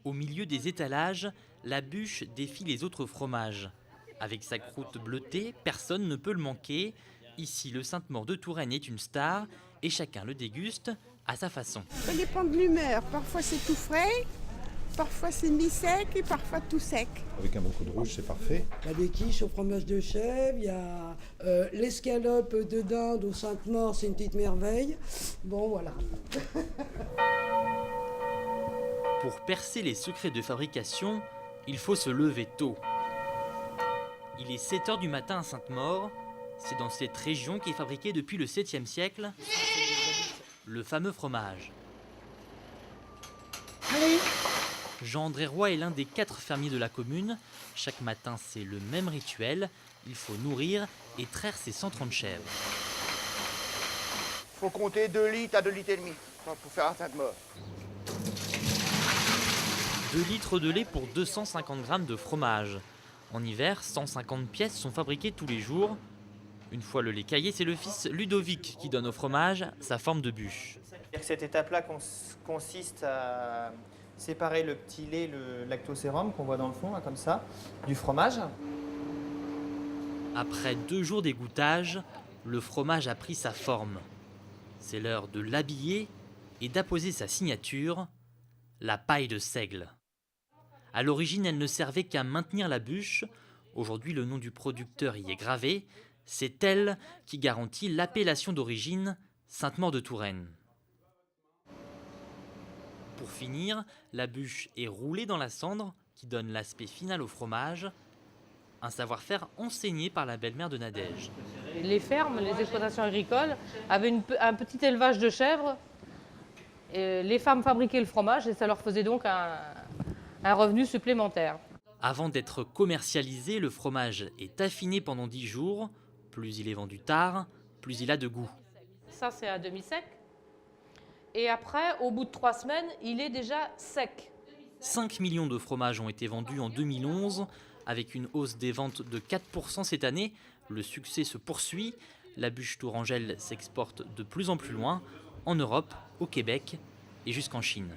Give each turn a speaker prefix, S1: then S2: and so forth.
S1: Au milieu des étalages, la bûche défie les autres fromages. Avec sa croûte bleutée, personne ne peut le manquer. Ici, le Sainte-Maure de Touraine est une star et chacun le déguste à sa façon.
S2: Ça dépend de l'humeur. Parfois c'est tout frais, parfois c'est mi-sec et parfois tout sec.
S3: Avec un bon coup de rouge, c'est parfait.
S4: Il y a des quiches au fromage de chèvre, il y a l'escalope de dinde au Sainte-Maure, c'est une petite merveille. Bon, voilà.
S1: Pour percer les secrets de fabrication, il faut se lever tôt. Il est 7 h du matin à Sainte-Maure. C'est dans cette région qu'est fabriqué depuis le 7e siècle le fameux fromage.
S4: Allez.
S1: Jean-André Roy est l'un des 4 fermiers de la commune. Chaque matin, c'est le même rituel. Il faut nourrir et traire ses 130 chèvres.
S5: Il faut compter 2 litres à 2 litres et demi pour faire un Sainte-Maure.
S1: 2 litres de lait pour 250 grammes de fromage. En hiver, 150 pièces sont fabriquées tous les jours. Une fois le lait caillé, c'est le fils Ludovic qui donne au fromage sa forme de bûche.
S6: Cette étape-là consiste à séparer le petit lait, le lactosérum qu'on voit dans le fond, là, comme ça, du fromage.
S1: Après 2 jours d'égouttage, le fromage a pris sa forme. C'est l'heure de l'habiller et d'apposer sa signature, la paille de seigle. À l'origine, elle ne servait qu'à maintenir la bûche. Aujourd'hui, le nom du producteur y est gravé. C'est elle qui garantit l'appellation d'origine Sainte-Maure de Touraine. Pour finir, la bûche est roulée dans la cendre qui donne l'aspect final au fromage. Un savoir-faire enseigné par la belle-mère de Nadège.
S7: Les fermes, les exploitations agricoles avaient un petit élevage de chèvres. Et les femmes fabriquaient le fromage et ça leur faisait donc un revenu supplémentaire.
S1: Avant d'être commercialisé, le fromage est affiné pendant 10 jours. Plus il est vendu tard, plus il a de goût.
S7: Ça, c'est à demi-sec. Et après, au bout de 3 semaines, il est déjà sec.
S1: 5 millions de fromages ont été vendus en 2011. Avec une hausse des ventes de 4% cette année, le succès se poursuit. La bûche tourangelle s'exporte de plus en plus loin, en Europe, au Québec et jusqu'en Chine.